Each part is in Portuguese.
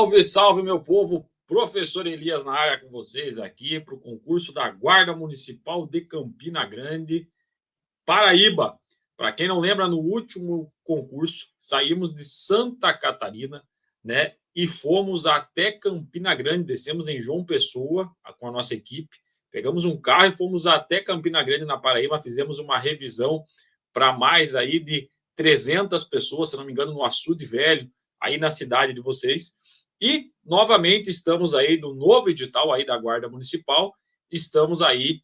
Salve, salve, meu povo! Professor Elias na área com vocês aqui para o concurso da Guarda Municipal de Campina Grande, Paraíba. Para quem não lembra, no último concurso saímos de Santa Catarina, né? E fomos até Campina Grande, descemos em João Pessoa com a nossa equipe, pegamos um carro e fomos até Campina Grande, na Paraíba, fizemos uma revisão para mais aí de 300 pessoas, se não me engano, no Açude Velho, aí na cidade de vocês. E, novamente, estamos aí no novo edital aí da Guarda Municipal, estamos aí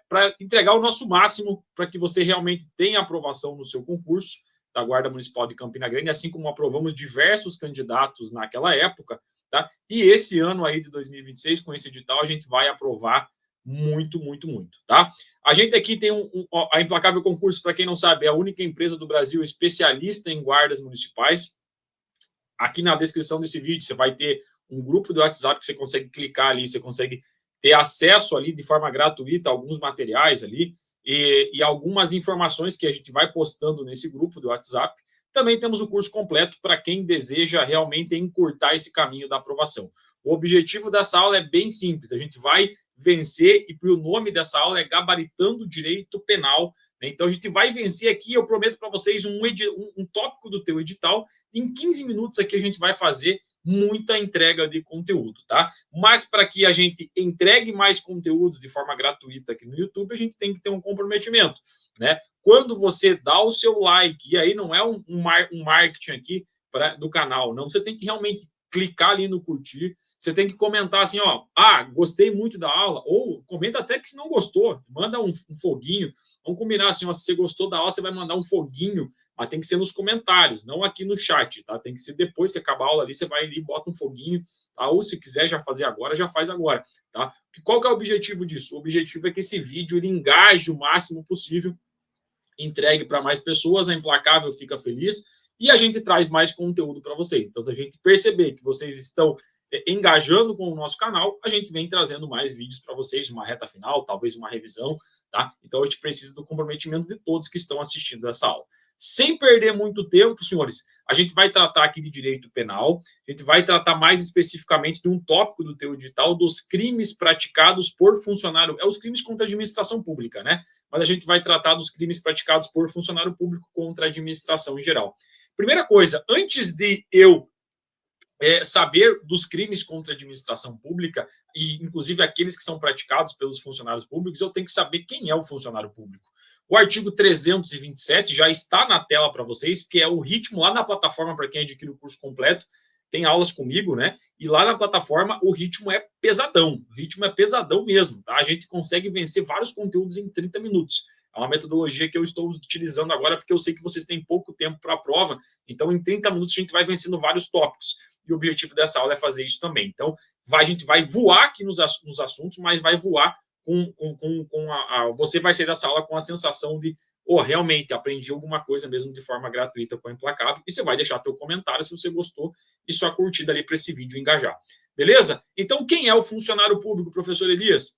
para entregar o nosso máximo para que você realmente tenha aprovação no seu concurso da Guarda Municipal de Campina Grande, assim como aprovamos diversos candidatos naquela época, tá? E esse ano aí de 2026, com esse edital, a gente vai aprovar muito, tá? A gente aqui tem a Implacável Concurso, para quem não sabe, é a única empresa do Brasil especialista em guardas municipais. Aqui na descrição desse vídeo você vai ter um grupo do WhatsApp que você consegue clicar ali, você consegue ter acesso ali de forma gratuita a alguns materiais ali e algumas informações que a gente vai postando nesse grupo do WhatsApp. Também temos o curso completo para quem deseja realmente encurtar esse caminho da aprovação. O objetivo dessa aula é bem simples, a gente vai vencer, e o nome dessa aula é Gabaritando o Direito Penal, né? Então a gente vai vencer aqui, eu prometo para vocês um tópico do teu edital. Em 15 minutos aqui a gente vai fazer muita entrega de conteúdo, tá? Mas para que a gente entregue mais conteúdos de forma gratuita aqui no YouTube, a gente tem que ter um comprometimento, né? Quando você dá o seu like, e aí não é um marketing aqui do canal, não, você tem que realmente clicar ali no curtir, você tem que comentar assim, ó, gostei muito da aula, ou comenta até que se não gostou, manda um foguinho, vamos combinar assim, ó, se você gostou da aula, você vai mandar um foguinho, mas tem que ser nos comentários, não aqui no chat, tá? Tem que ser depois que acabar a aula ali, você vai ali, bota um foguinho, tá? Ou se quiser já fazer agora, já faz agora, tá? Qual que é o objetivo disso? O objetivo é que esse vídeo ele engaje o máximo possível, entregue para mais pessoas, a Implacável fica feliz e a gente traz mais conteúdo para vocês. Então, se a gente perceber que vocês estão engajando com o nosso canal, a gente vem trazendo mais vídeos para vocês, uma reta final, talvez uma revisão, tá? Então, a gente precisa do comprometimento de todos que estão assistindo essa aula. Sem perder muito tempo, senhores, a gente vai tratar aqui de direito penal, a gente vai tratar mais especificamente de um tópico do teu edital, dos crimes praticados por funcionário, os crimes contra a administração pública, né? Mas a gente vai tratar dos crimes praticados por funcionário público contra a administração em geral. Primeira coisa, antes de eu saber dos crimes contra a administração pública, e inclusive aqueles que são praticados pelos funcionários públicos, eu tenho que saber quem é o funcionário público. O artigo 327 já está na tela para vocês, que é o ritmo lá na plataforma para quem adquire o curso completo, tem aulas comigo, né? E lá na plataforma o ritmo é pesadão, mesmo, tá? A gente consegue vencer vários conteúdos em 30 minutos. É uma metodologia que eu estou utilizando agora porque eu sei que vocês têm pouco tempo para a prova, então em 30 minutos a gente vai vencendo vários tópicos. E o objetivo dessa aula é fazer isso também. Então, a gente vai voar aqui nos assuntos, mas vai voar você vai sair dessa aula com a sensação de realmente aprendi alguma coisa mesmo de forma gratuita com a Implacável, e você vai deixar teu comentário se você gostou e sua curtida ali para esse vídeo engajar. Beleza? Então, quem é o funcionário público, professor Elias?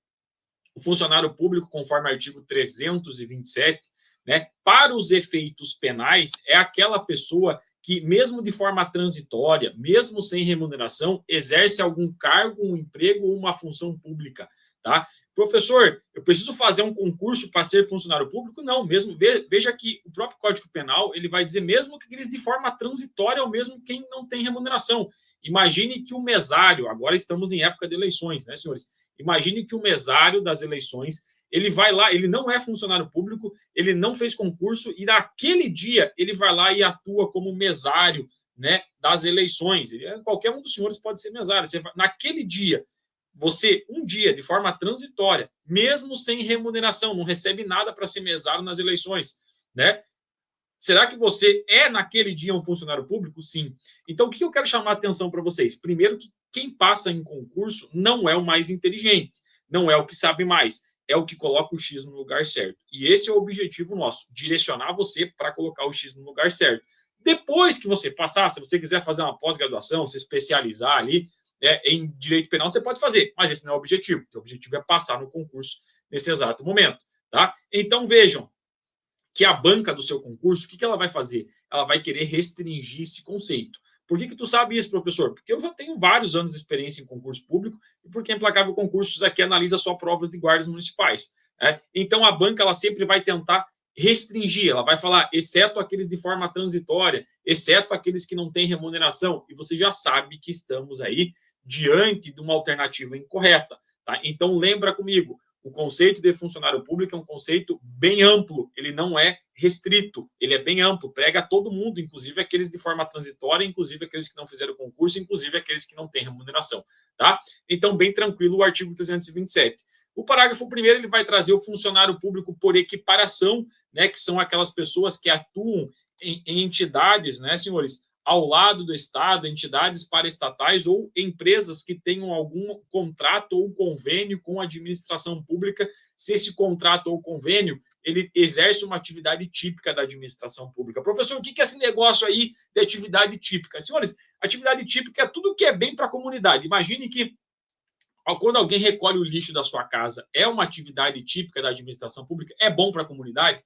O funcionário público, conforme o artigo 327, né, para os efeitos penais, é aquela pessoa que, mesmo de forma transitória, mesmo sem remuneração, exerce algum cargo, um emprego ou uma função pública, tá? Professor, eu preciso fazer um concurso para ser funcionário público? Não, mesmo veja que o próprio Código Penal ele vai dizer mesmo que eles de forma transitória ou mesmo quem não tem remuneração. Imagine que o mesário, agora estamos em época de eleições, né, senhores? Imagine que o mesário das eleições, ele vai lá, ele não é funcionário público, ele não fez concurso e naquele dia ele vai lá e atua como mesário, né, das eleições. Qualquer um dos senhores pode ser mesário. Naquele dia, você, um dia, de forma transitória, mesmo sem remuneração, não recebe nada para ser mesário nas eleições, né? Será que você é, naquele dia, um funcionário público? Sim. Então, o que eu quero chamar a atenção para vocês? Primeiro, que quem passa em concurso não é o mais inteligente, não é o que sabe mais, é o que coloca o X no lugar certo. E esse é o objetivo nosso, direcionar você para colocar o X no lugar certo. Depois que você passar, se você quiser fazer uma pós-graduação, se especializar ali, em direito penal, você pode fazer, mas esse não é o objetivo. O objetivo é passar no concurso nesse exato momento, tá? Então, vejam que a banca do seu concurso, o que ela vai fazer? Ela vai querer restringir esse conceito. Por que tu sabe isso, professor? Porque eu já tenho vários anos de experiência em concurso público e porque a Implacável Concursos aqui analisa só provas de guardas municipais. Né? Então, a banca ela sempre vai tentar restringir, ela vai falar, exceto aqueles de forma transitória, exceto aqueles que não têm remuneração, e você já sabe que estamos aí diante de uma alternativa incorreta. Tá? Então, lembra comigo, o conceito de funcionário público é um conceito bem amplo, ele não é restrito, ele é bem amplo, pega todo mundo, inclusive aqueles de forma transitória, inclusive aqueles que não fizeram concurso, inclusive aqueles que não têm remuneração. Tá? Então, bem tranquilo o artigo 327. O parágrafo 1º, ele vai trazer o funcionário público por equiparação, né, que são aquelas pessoas que atuam em entidades, né, senhores, ao lado do Estado, entidades paraestatais ou empresas que tenham algum contrato ou convênio com a administração pública, se esse contrato ou convênio ele exerce uma atividade típica da administração pública. Professor, o que é esse negócio aí de atividade típica? Senhores, atividade típica é tudo que é bem para a comunidade. Imagine que quando alguém recolhe o lixo da sua casa, é uma atividade típica da administração pública? É bom para a comunidade?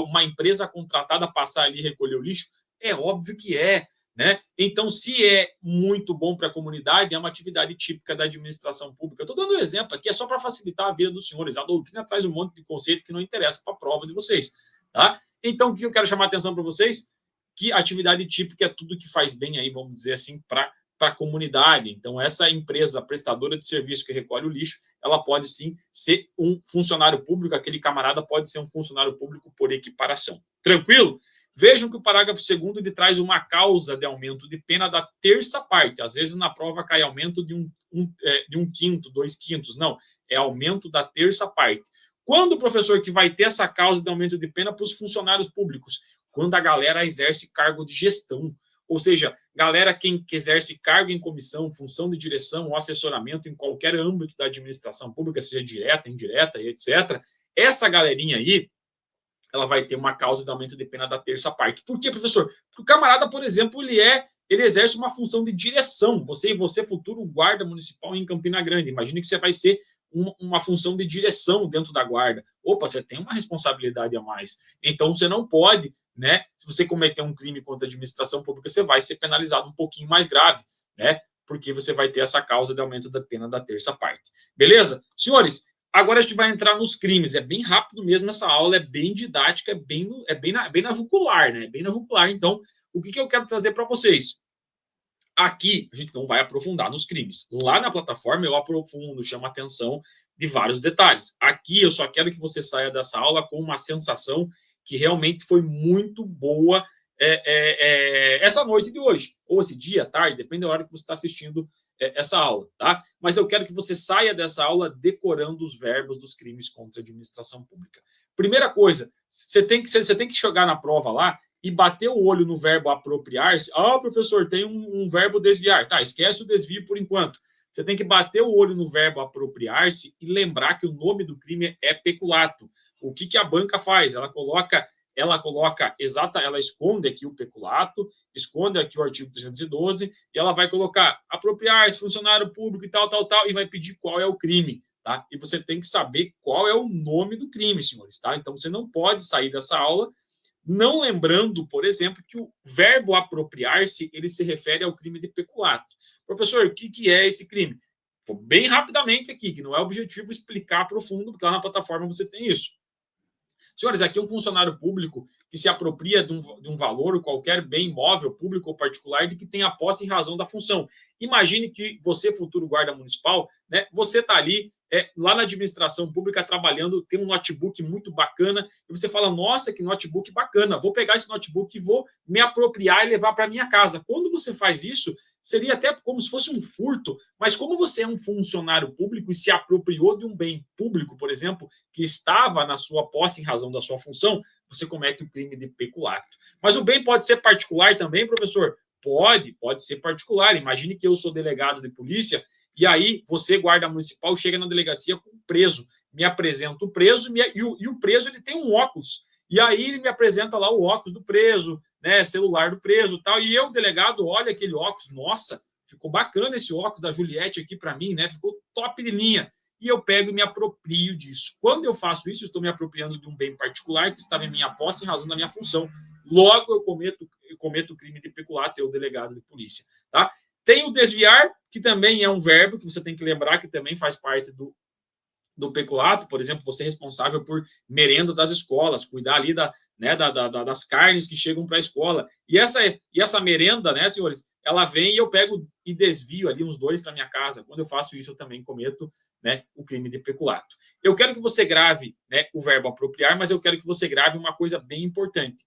Uma empresa contratada passar ali e recolher o lixo? É óbvio que é. Né? Então, se é muito bom para a comunidade, é uma atividade típica da administração pública. Eu estou dando um exemplo aqui, é só para facilitar a vida dos senhores. A doutrina traz um monte de conceito que não interessa para a prova de vocês. Tá? Então, o que eu quero chamar a atenção para vocês? Que atividade típica é tudo que faz bem aí, vamos dizer assim, para a comunidade. Então, essa empresa prestadora de serviço que recolhe o lixo, ela pode sim ser um funcionário público, aquele camarada pode ser um funcionário público por equiparação. Tranquilo? Vejam que o parágrafo 2º ele traz uma causa de aumento de pena da terça parte. Às vezes na prova cai aumento de um quinto, 2/5. Não, é aumento da terça parte. Quando o professor que vai ter essa causa de aumento de pena para os funcionários públicos? Quando a galera exerce cargo de gestão. Ou seja, galera que exerce cargo em comissão, função de direção ou assessoramento em qualquer âmbito da administração pública, seja direta, indireta, etc. Essa galerinha aí, ela vai ter uma causa de aumento de pena da terça parte. Por quê, professor? Porque o camarada, por exemplo, ele exerce uma função de direção. Você futuro guarda municipal em Campina Grande. Imagine que você vai ser uma função de direção dentro da guarda. Opa, você tem uma responsabilidade a mais. Então, você não pode, né? Se você cometer um crime contra a administração pública, você vai ser penalizado um pouquinho mais grave, né? Porque você vai ter essa causa de aumento da pena da terça parte. Beleza? Senhores, agora a gente vai entrar nos crimes. É bem rápido mesmo essa aula, é bem didática, é bem na jugular, né? Bem na jugular. Então, o que eu quero trazer para vocês? Aqui, a gente não vai aprofundar nos crimes. Lá na plataforma, eu aprofundo, chamo a atenção de vários detalhes. Aqui, eu só quero que você saia dessa aula com uma sensação que realmente foi muito boa essa noite de hoje. Ou esse dia, tarde, depende da hora que você está assistindo essa aula, tá? Mas eu quero que você saia dessa aula decorando os verbos dos crimes contra a administração pública. Primeira coisa, você tem que chegar na prova lá e bater o olho no verbo apropriar-se. Ah, professor, tem um verbo desviar. Tá, esquece o desvio por enquanto. Você tem que bater o olho no verbo apropriar-se e lembrar que o nome do crime é peculato. O que a banca faz? Ela esconde aqui o peculato, esconde aqui o artigo 312 e ela vai colocar apropriar-se, funcionário público e tal, e vai pedir qual é o crime, tá? E você tem que saber qual é o nome do crime, senhores, tá? Então, você não pode sair dessa aula não lembrando, por exemplo, que o verbo apropriar-se, ele se refere ao crime de peculato. Professor, o que é esse crime? Bem rapidamente aqui, que não é objetivo explicar profundo, porque lá na plataforma você tem isso. Senhores, aqui é um funcionário público que se apropria de um valor ou qualquer bem imóvel, público ou particular, de que tenha posse em razão da função. Imagine que você, futuro guarda municipal, né, você está ali lá na administração pública trabalhando, tem um notebook muito bacana, e você fala, nossa, que notebook bacana, vou pegar esse notebook e vou me apropriar e levar para minha casa. Quando você faz isso, seria até como se fosse um furto, mas como você é um funcionário público e se apropriou de um bem público, por exemplo, que estava na sua posse em razão da sua função, você comete o crime de peculato. Mas o bem pode ser particular também, professor? Pode ser particular. Imagine que eu sou delegado de polícia e aí você, guarda municipal, chega na delegacia com o preso, me apresenta o preso e o preso ele tem um óculos. E aí ele me apresenta lá o óculos do preso, né, celular do preso e tal, e eu, delegado, olha aquele óculos, nossa, ficou bacana esse óculos da Juliette aqui para mim, né, ficou top de linha, e eu pego e me aproprio disso. Quando eu faço isso, eu estou me apropriando de um bem particular que estava em minha posse em razão da minha função. Logo, eu cometo o crime de peculato, eu, delegado de polícia, tá? Tem o desviar, que também é um verbo que você tem que lembrar que também faz parte do peculato. Por exemplo, você é responsável por merenda das escolas, cuidar ali das carnes que chegam para a escola. E essa merenda, né, senhores, ela vem e eu pego e desvio ali uns 2 para minha casa. Quando eu faço isso, eu também cometo, né, o crime de peculato. Eu quero que você grave, né, o verbo apropriar, mas eu quero que você grave uma coisa bem importante.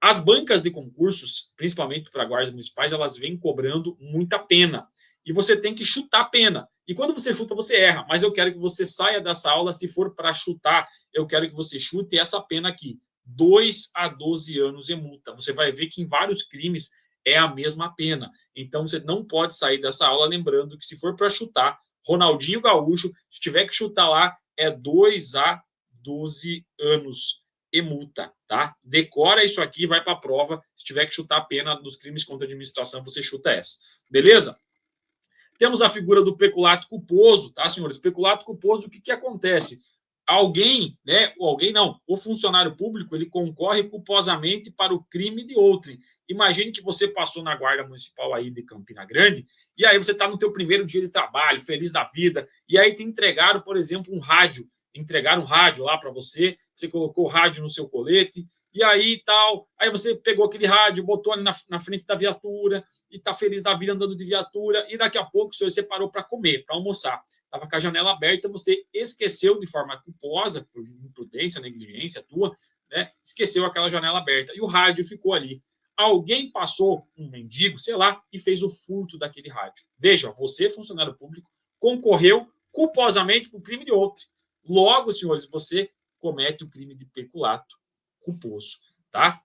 As bancas de concursos, principalmente para guardas municipais, elas vêm cobrando muita pena. E você tem que chutar a pena. E quando você chuta, você erra. Mas eu quero que você saia dessa aula, se for para chutar, eu quero que você chute essa pena aqui. 2 a 12 anos e multa. Você vai ver que em vários crimes é a mesma pena. Então, você não pode sair dessa aula lembrando que se for para chutar, Ronaldinho Gaúcho, se tiver que chutar lá, é 2 a 12 anos e multa, tá? Decora isso aqui, vai para a prova. Se tiver que chutar a pena dos crimes contra a administração, você chuta essa. Beleza? Temos a figura do peculato culposo, tá, senhores? Peculato culposo, o que acontece? Alguém, né? Ou alguém não, o funcionário público, ele concorre culposamente para o crime de outrem. Imagine que você passou na guarda municipal aí de Campina Grande, e aí você está no teu primeiro dia de trabalho, feliz da vida, e aí te entregaram, por exemplo, um rádio. Entregaram um rádio lá para você, você colocou o rádio no seu colete, e aí tal, aí você pegou aquele rádio, botou ali na frente da viatura, e tá feliz da vida andando de viatura, e daqui a pouco o senhor separou para comer, para almoçar. Estava com a janela aberta, você esqueceu de forma culposa, por imprudência, negligência tua, né? Esqueceu aquela janela aberta, e o rádio ficou ali. Alguém passou, um mendigo, sei lá, e fez o furto daquele rádio. Veja, você, funcionário público, concorreu culposamente para o crime de outro. Logo, senhores, você comete o crime de peculato culposo, tá?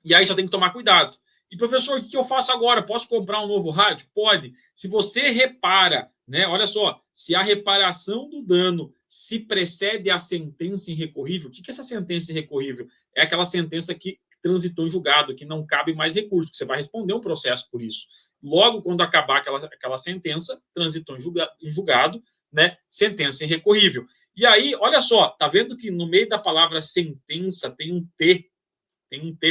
E aí só tem que tomar cuidado. E, professor, o que eu faço agora? Posso comprar um novo rádio? Pode. Se você repara, né? Olha só, se a reparação do dano se precede a sentença irrecorrível, o que é essa sentença irrecorrível? É aquela sentença que transitou em julgado, que não cabe mais recurso, que você vai responder um processo por isso. Logo, quando acabar aquela sentença, transitou em julgado, né? Sentença irrecorrível. E aí, olha só, tá vendo que no meio da palavra sentença tem um T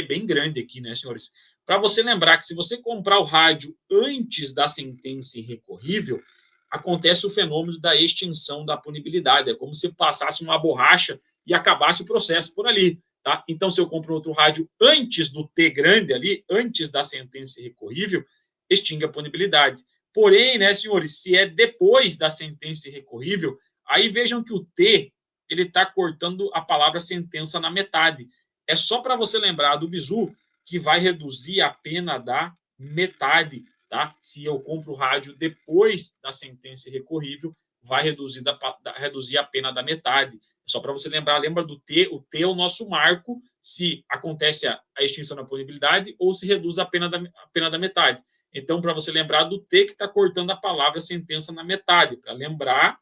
bem grande aqui, né, senhores? Para você lembrar que se você comprar o rádio antes da sentença irrecorrível, acontece o fenômeno da extinção da punibilidade. É como se passasse uma borracha e acabasse o processo por ali, tá? Então, se eu compro outro rádio antes do T grande ali, antes da sentença irrecorrível, extingue a punibilidade. Porém, né, senhores, se é depois da sentença irrecorrível, aí vejam que o T, ele está cortando a palavra sentença na metade. É só para você lembrar do bizu que vai reduzir a pena da metade, tá? Se eu compro o rádio depois da sentença irrecorrível, vai reduzir a pena da metade. É só para você lembrar, lembra do T, o T é o nosso marco se acontece a extinção da punibilidade ou se reduz a pena da metade. Então, para você lembrar do T que está cortando a palavra sentença na metade, para lembrar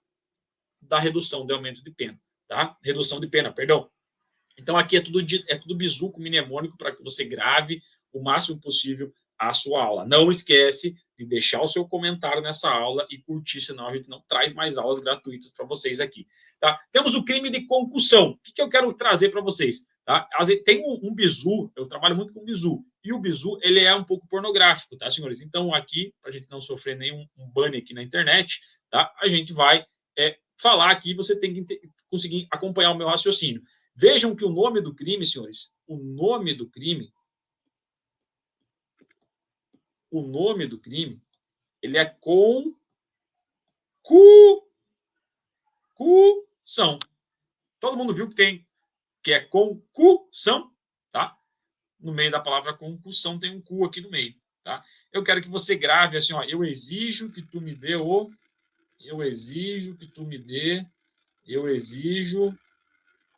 da redução de aumento de pena, tá? Redução de pena, perdão. Então, aqui é tudo bizu com mnemônico para que você grave o máximo possível a sua aula. Não esquece de deixar o seu comentário nessa aula e curtir, senão a gente não traz mais aulas gratuitas para vocês aqui. Tá? Temos o crime de concussão. O que eu quero trazer para vocês? Tá? Tem um bizu, eu trabalho muito com bizu, e o bizu ele é um pouco pornográfico, tá, senhores? Então, aqui, para a gente não sofrer nenhum banner aqui na internet, tá? A gente vai falar aqui, você tem que conseguir acompanhar o meu raciocínio. Vejam que o nome do crime, senhores, o nome do crime, ele é concussão. Todo mundo viu que é concussão, tá? No meio da palavra concussão tem um cu aqui no meio, tá? Eu quero que você grave assim, ó, eu exijo que tu me dê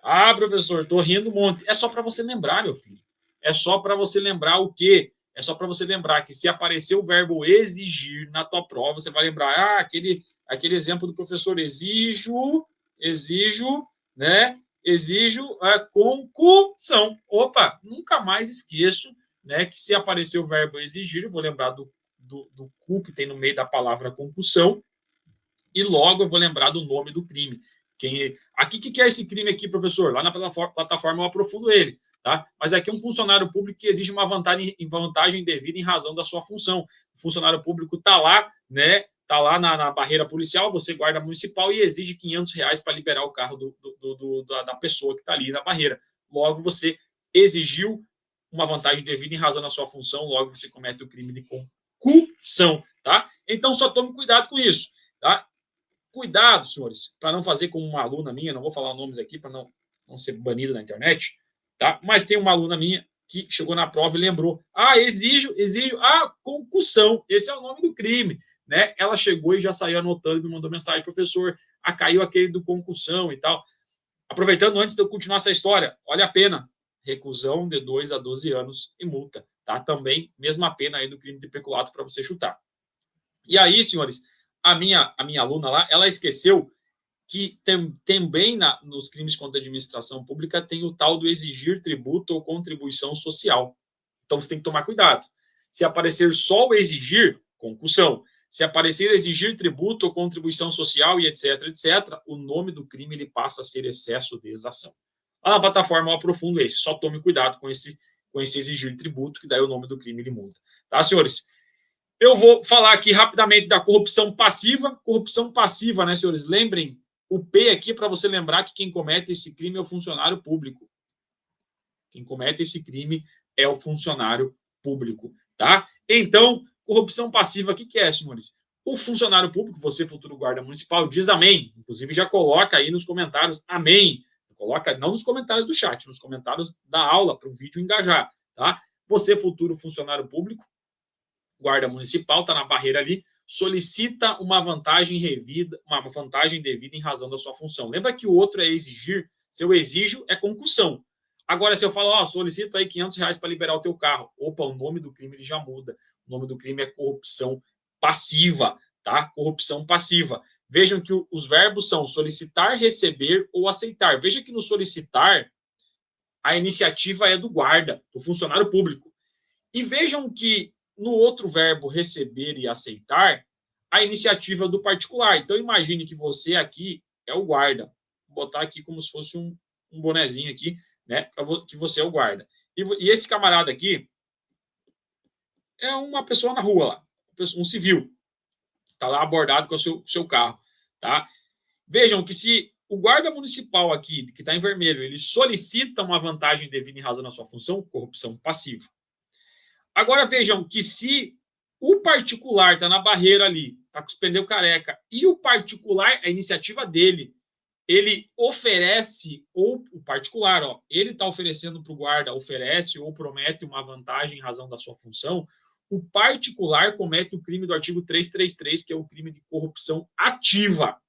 Ah, professor, estou rindo um monte. É só para você lembrar, meu filho. É só para você lembrar o quê? É só para você lembrar que se aparecer o verbo exigir na tua prova, você vai lembrar, aquele exemplo do professor, exijo, né? Exijo a concussão. Opa, nunca mais esqueço, né, que se aparecer o verbo exigir, eu vou lembrar do cu que tem no meio da palavra concussão, e logo eu vou lembrar do nome do crime. Aqui, o que é esse crime aqui, professor? Lá na plataforma eu aprofundo ele. tá? Mas aqui é um funcionário público que exige uma vantagem devida em razão da sua função. O funcionário público está lá, né? Está lá na barreira policial, você guarda municipal e exige R$ 500 para liberar o carro da pessoa que está ali na barreira. Logo, você exigiu uma vantagem devida em razão da sua função, logo você comete o crime de concussão, tá? Então, só tome cuidado com isso, tá? Cuidado, senhores, para não fazer como uma aluna minha, não vou falar nomes aqui para não ser banido na internet, tá? Mas tem uma aluna minha que chegou na prova e lembrou: exijo concussão, esse é o nome do crime, né? Ela chegou e já saiu anotando, me mandou mensagem: professor, caiu aquele do concussão e tal. Aproveitando, antes de eu continuar essa história, olha a pena: reclusão de 2 a 12 anos e multa, tá? Também, mesma pena aí do crime de peculato para você chutar. E aí, senhores, a minha aluna lá, ela esqueceu que também nos crimes contra a administração pública tem o tal do exigir tributo ou contribuição social. Então, você tem que tomar cuidado. Se aparecer só o exigir, concussão. Se aparecer exigir tributo ou contribuição social e etc., o nome do crime ele passa a ser excesso de exação. Lá na plataforma eu aprofundo esse. Só tome cuidado com esse exigir tributo, que daí o nome do crime ele muda. Tá, senhores? Eu vou falar aqui rapidamente da corrupção passiva. Corrupção passiva, né, senhores? Lembrem, o P aqui para você lembrar que quem comete esse crime é o funcionário público. Quem comete esse crime é o funcionário público, tá? Então, corrupção passiva, o que é, senhores? O funcionário público, você, futuro guarda municipal, diz amém. Inclusive, já coloca aí nos comentários amém. Coloca, não nos comentários do chat, nos comentários da aula, para o vídeo engajar, tá? Você, futuro funcionário público, guarda municipal, está na barreira ali, solicita uma vantagem devida em razão da sua função. Lembra que o outro é exigir? Se eu exijo, é concussão. Agora, se eu falo, solicito aí R$ 500 para liberar o teu carro. Opa, o nome do crime ele já muda. O nome do crime é corrupção passiva, tá? Corrupção passiva. Vejam que os verbos são solicitar, receber ou aceitar. Veja que no solicitar, a iniciativa é do guarda, do funcionário público. E vejam que no outro verbo receber e aceitar, a iniciativa é do particular. Então, imagine que você aqui é o guarda. Vou botar aqui como se fosse um bonezinho aqui, né? Que você é o guarda. E esse camarada aqui é uma pessoa na rua lá, um civil. Está lá abordado com o seu carro, tá? Vejam que se o guarda municipal aqui, que está em vermelho, ele solicita uma vantagem devida em razão da sua função, corrupção passiva. Agora vejam que se o particular está na barreira ali, está com os pneus careca, e o particular, a iniciativa dele, ele oferece, ou o particular, ele está oferecendo para o guarda, oferece ou promete uma vantagem em razão da sua função, o particular comete o crime do artigo 333, que é o crime de corrupção ativa.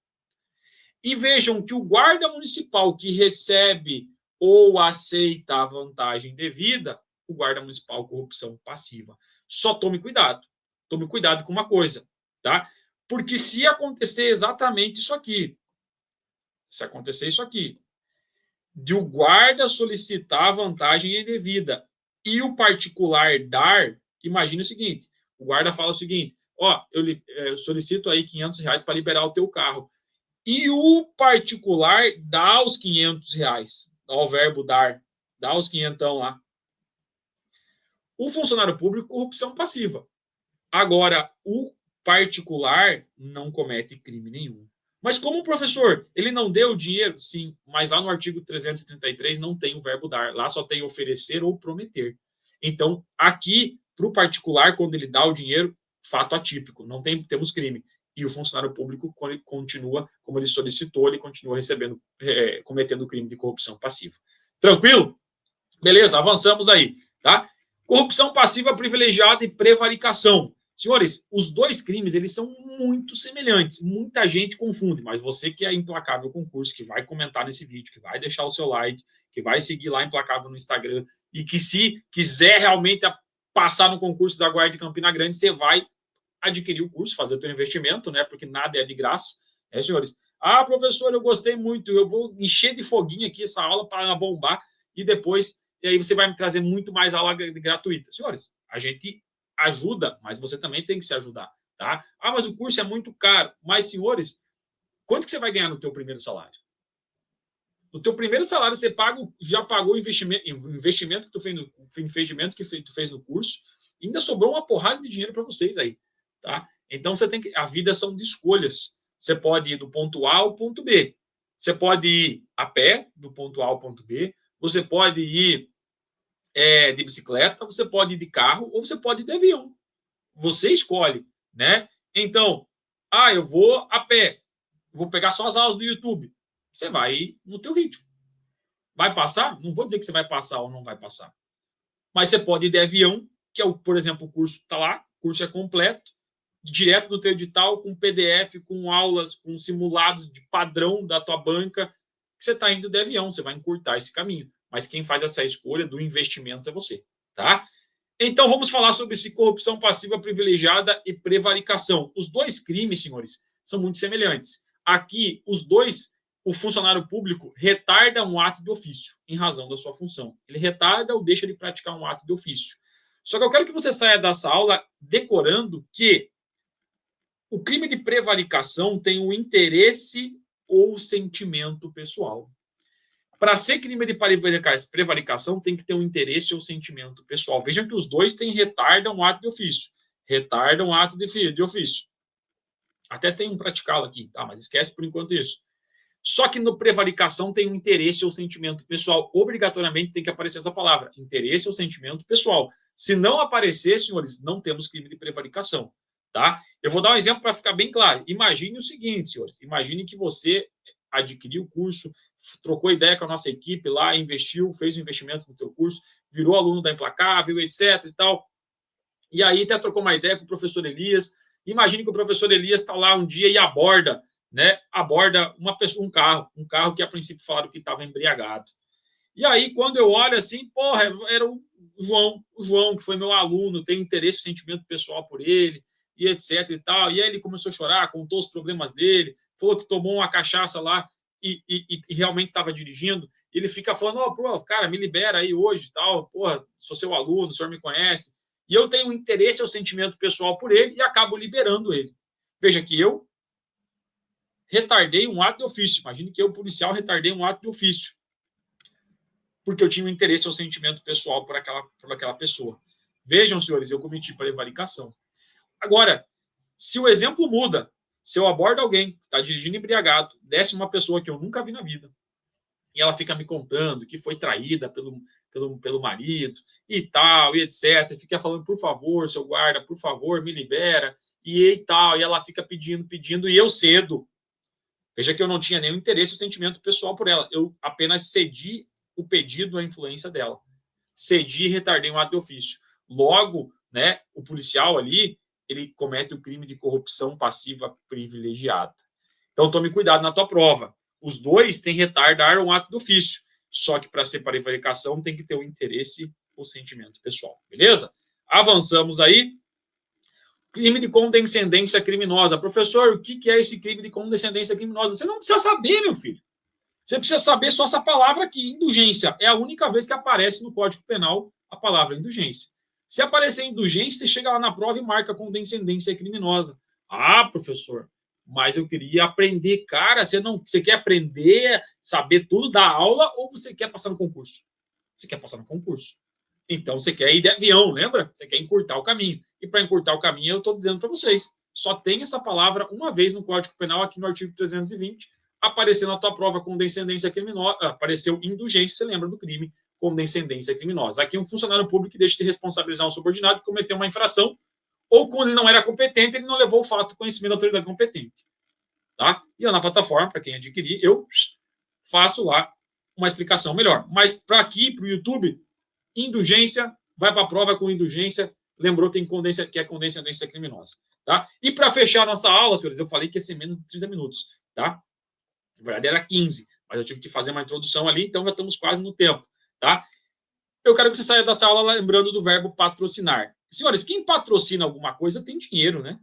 E vejam que o guarda municipal que recebe ou aceita a vantagem devida, o guarda municipal corrupção passiva. Só tome cuidado. Tome cuidado com uma coisa, tá? Porque se acontecer exatamente isso aqui, de o guarda solicitar a vantagem indevida e o particular dar, imagine o seguinte, o guarda fala o seguinte: eu solicito aí R$ 500 para liberar o teu carro. E o particular dá os R$ 500, dá o verbo dar, dá os 500 lá. O funcionário público, corrupção passiva. Agora, o particular não comete crime nenhum. Mas como o professor, ele não deu o dinheiro? Sim, mas lá no artigo 333 não tem o verbo dar. Lá só tem oferecer ou prometer. Então, aqui, para o particular, quando ele dá o dinheiro, fato atípico, não temos crime. E o funcionário público continua, como ele solicitou, ele continua cometendo crime de corrupção passiva. Tranquilo? Beleza, avançamos aí, tá? Corrupção passiva privilegiada e prevaricação. Senhores, os dois crimes, eles são muito semelhantes. Muita gente confunde, mas você que é Implacável Concurso, que vai comentar nesse vídeo, que vai deixar o seu like, que vai seguir lá Implacável no Instagram, e que se quiser realmente passar no concurso da Guarda de Campina Grande, você vai adquirir o curso, fazer o teu investimento, né? Porque nada é de graça, né, senhores? Professor, eu gostei muito, eu vou encher de foguinho aqui essa aula para bombar, e aí você vai me trazer muito mais aula gratuita. Senhores, a gente ajuda, mas você também tem que se ajudar, tá? Mas o curso é muito caro. Mas, senhores, quanto que você vai ganhar no teu primeiro salário? No teu primeiro salário, você já pagou o investimento que tu fez tu fez no curso, e ainda sobrou uma porrada de dinheiro para vocês aí, tá? Então, a vida são de escolhas. Você pode ir do ponto A ao ponto B. Você pode ir a pé do ponto A ao ponto B. Você pode ir de bicicleta, você pode ir de carro ou você pode ir de avião. Você escolhe, né? Então, eu vou a pé, vou pegar só as aulas do YouTube. Você vai ir no teu ritmo. Vai passar? Não vou dizer que você vai passar ou não vai passar. Mas você pode ir de avião, que é, por exemplo, o curso está lá, o curso é completo, direto do teu edital, com PDF, com aulas, com simulados de padrão da tua banca, que você está indo de avião, você vai encurtar esse caminho. Mas quem faz essa escolha do investimento é você, tá? Então, vamos falar sobre corrupção passiva privilegiada e prevaricação. Os dois crimes, senhores, são muito semelhantes. Aqui, os dois, o funcionário público retarda um ato de ofício, em razão da sua função. Ele retarda ou deixa de praticar um ato de ofício. Só que eu quero que você saia dessa aula decorando que o crime de prevaricação tem o interesse ou sentimento pessoal. Para ser crime de prevaricação, tem que ter um interesse ou sentimento pessoal. Vejam que os dois retardam um ato de ofício. Retardam um ato de ofício. Até tem um praticá-lo aqui, tá? Mas esquece por enquanto isso. Só que no prevaricação tem um interesse ou sentimento pessoal. Obrigatoriamente tem que aparecer essa palavra, interesse ou sentimento pessoal. Se não aparecer, senhores, não temos crime de prevaricação, tá? Eu vou dar um exemplo para ficar bem claro. Imagine o seguinte, senhores. Imagine que você adquiriu o curso, trocou ideia com a nossa equipe lá, investiu, fez um investimento no teu curso, virou aluno da Implacável, etc. e tal. E aí até trocou uma ideia com o professor Elias. Imagine que o professor Elias está lá um dia e aborda uma pessoa, um carro que a princípio falaram que estava embriagado. E aí, quando eu olho assim, era o João, que foi meu aluno, tem interesse, sentimento pessoal por ele, e etc e tal. E aí ele começou a chorar, contou os problemas dele, falou que tomou uma cachaça lá e realmente estava dirigindo. Ele fica falando, cara, me libera aí hoje, tal, sou seu aluno, o senhor me conhece. E eu tenho interesse ou sentimento pessoal por ele e acabo liberando ele. Veja que eu retardei um ato de ofício. Imagine que eu, policial, retardei um ato de ofício. Porque eu tinha um interesse ou sentimento pessoal por aquela pessoa. Vejam, senhores, eu cometi prevaricação. Agora, se o exemplo muda, se eu abordo alguém que está dirigindo embriagado, desce uma pessoa que eu nunca vi na vida, e ela fica me contando que foi traída pelo marido e tal, e etc. E fica falando, por favor, seu guarda, por favor, me libera, e tal. E ela fica pedindo, e eu cedo. Veja que eu não tinha nenhum interesse ou sentimento pessoal por ela. Eu apenas cedi o pedido à influência dela. Cedi e retardei um ato de ofício. Logo, né, o policial ali, ele comete o crime de corrupção passiva privilegiada. Então, tome cuidado na tua prova. Os dois têm retardar um ato de ofício. Só que para ser prevaricação tem que ter o interesse ou sentimento pessoal. Beleza? Avançamos aí. Crime de condescendência criminosa. Professor, o que é esse crime de condescendência criminosa? Você não precisa saber, meu filho. Você precisa saber só essa palavra aqui, indulgência. É a única vez que aparece no Código Penal a palavra indulgência. Se aparecer indulgência, você chega lá na prova e marca condescendência criminosa. Ah, professor, mas eu queria aprender. Cara, você quer aprender, saber tudo da aula ou você quer passar no concurso? Você quer passar no concurso. Então, você quer ir de avião, lembra? Você quer encurtar o caminho. E para encurtar o caminho, eu estou dizendo para vocês, só tem essa palavra uma vez no Código Penal, aqui no artigo 320, apareceu na tua prova condescendência criminosa, apareceu indulgência, você lembra do crime, condescendência criminosa. Aqui um funcionário público que deixa de responsabilizar um subordinado que cometeu uma infração, ou quando ele não era competente, ele não levou o fato ao conhecimento da autoridade competente. Tá? E eu, na plataforma, para quem adquirir, eu faço lá uma explicação melhor. Mas para aqui, para o YouTube, indulgência, vai para a prova com indulgência, lembrou que é condescendência criminosa. Tá? E para fechar a nossa aula, senhores, eu falei que ia ser menos de 30 minutos. Tá? Na verdade, era 15, mas eu tive que fazer uma introdução ali, então já estamos quase no tempo. Tá? Eu quero que você saia dessa aula lembrando do verbo patrocinar. Senhores, quem patrocina alguma coisa tem dinheiro, né?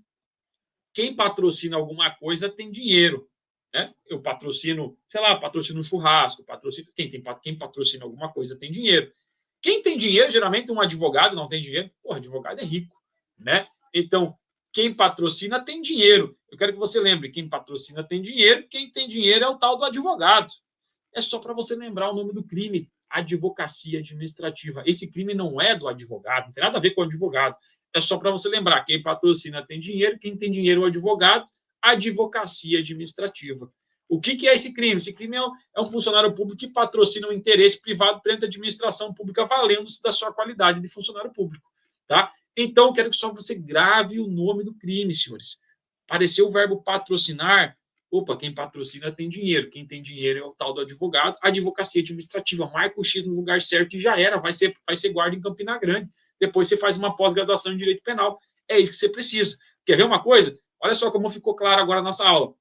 Quem patrocina alguma coisa tem dinheiro. Né? Eu patrocino, patrocino um churrasco, quem patrocina alguma coisa tem dinheiro. Quem tem dinheiro, geralmente um advogado não tem dinheiro. Advogado é rico, né? Então, quem patrocina tem dinheiro. Eu quero que você lembre, quem patrocina tem dinheiro, quem tem dinheiro é o tal do advogado. É só para você lembrar o nome do crime, advocacia administrativa. Esse crime não é do advogado, não tem nada a ver com o advogado. É só para você lembrar, quem patrocina tem dinheiro, quem tem dinheiro é o advogado, advocacia administrativa. O que é esse crime? Esse crime é um funcionário público que patrocina um interesse privado perante a administração pública, valendo-se da sua qualidade de funcionário público. Tá? Então, eu quero que só você grave o nome do crime, senhores. Apareceu o verbo patrocinar. Opa, quem patrocina tem dinheiro. Quem tem dinheiro é o tal do advogado. Advocacia administrativa. Marca o X no lugar certo e já era. Vai ser guarda em Campina Grande. Depois você faz uma pós-graduação em Direito Penal. É isso que você precisa. Quer ver uma coisa? Olha só como ficou claro agora a nossa aula.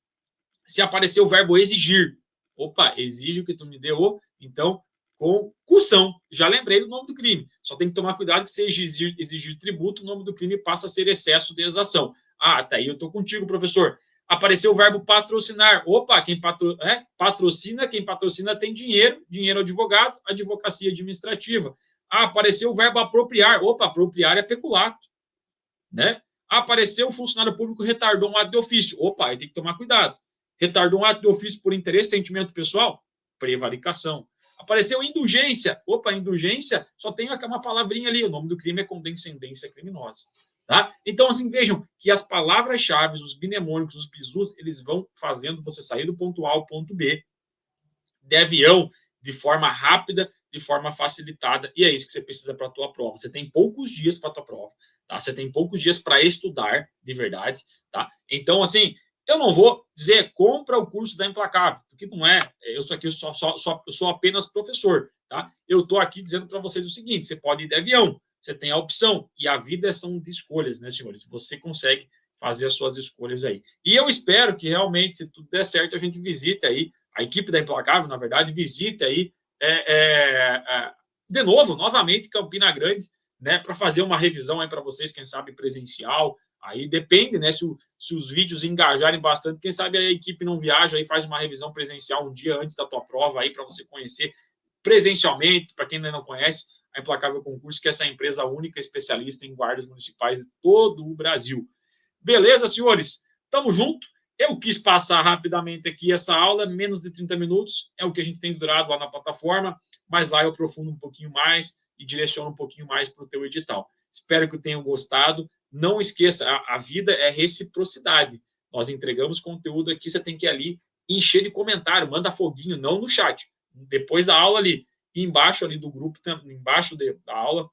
Se aparecer o verbo exigir. Opa, exige o que tu me deu. Então, concussão. Já lembrei do nome do crime. Só tem que tomar cuidado que se exigir tributo, o nome do crime passa a ser excesso de exação. Ah, tá aí, eu estou contigo, professor. Apareceu o verbo patrocinar. Opa, patrocina, quem patrocina tem dinheiro. Dinheiro advogado, advocacia administrativa. Ah, apareceu o verbo apropriar. Opa, apropriar é peculato. Né? Ah, apareceu o funcionário público retardou um ato de ofício. Opa, aí tem que tomar cuidado. Retardou um ato de ofício por interesse, sentimento pessoal? Prevaricação. Apareceu indulgência. Opa, indulgência só tem uma palavrinha ali. O nome do crime é condescendência criminosa. Tá? Então, assim, vejam que as palavras-chave, os mnemônicos, os bizus, eles vão fazendo você sair do ponto A ao ponto B de avião, de forma rápida, de forma facilitada. E é isso que você precisa para a tua prova. Você tem poucos dias para a tua prova. Tá? Você tem poucos dias para estudar, de verdade. Tá? Então, assim, eu não vou dizer compra o curso da Implacável, porque não é. Eu sou aqui eu sou apenas professor. Tá? Eu estou aqui dizendo para vocês o seguinte: você pode ir de avião, você tem a opção. E a vida são de escolhas, né, senhores? Você consegue fazer as suas escolhas aí. E eu espero que realmente, se tudo der certo, a gente visite aí, a equipe da Implacável, na verdade, visite aí de novo, novamente, Campina Grande, né, para fazer uma revisão aí para vocês, quem sabe presencial. Aí depende, né, se os vídeos engajarem bastante, quem sabe a equipe não viaja e faz uma revisão presencial um dia antes da tua prova aí para você conhecer presencialmente, para quem ainda não conhece, a Implacável Concurso, que é essa empresa única especialista em guardas municipais de todo o Brasil. Beleza, senhores? Tamo junto. Eu quis passar rapidamente aqui essa aula, menos de 30 minutos, é o que a gente tem durado lá na plataforma, mas lá eu aprofundo um pouquinho mais e direciono um pouquinho mais para o teu edital. Espero que tenham gostado. Não esqueça, a vida é reciprocidade. Nós entregamos conteúdo aqui, você tem que ir ali encher de comentário, manda foguinho, não no chat. Depois da aula ali, embaixo ali do grupo, embaixo da aula,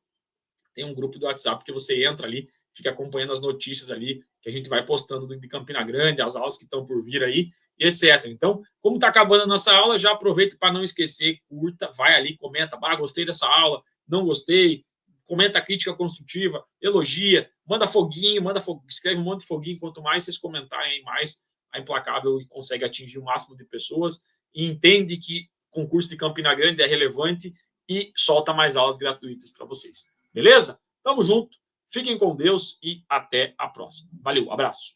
tem um grupo do WhatsApp que você entra ali, fica acompanhando as notícias ali, que a gente vai postando de Campina Grande, as aulas que estão por vir aí, e etc. Então, como está acabando a nossa aula, já aproveita para não esquecer, curta, vai ali, comenta, gostei dessa aula, não gostei, comenta a crítica construtiva, elogia, manda foguinho, escreve um monte de foguinho, quanto mais vocês comentarem, mais a Implacável consegue atingir o máximo de pessoas e entende que o concurso de Campina Grande é relevante e solta mais aulas gratuitas para vocês. Beleza? Tamo junto, fiquem com Deus e até a próxima. Valeu, abraço.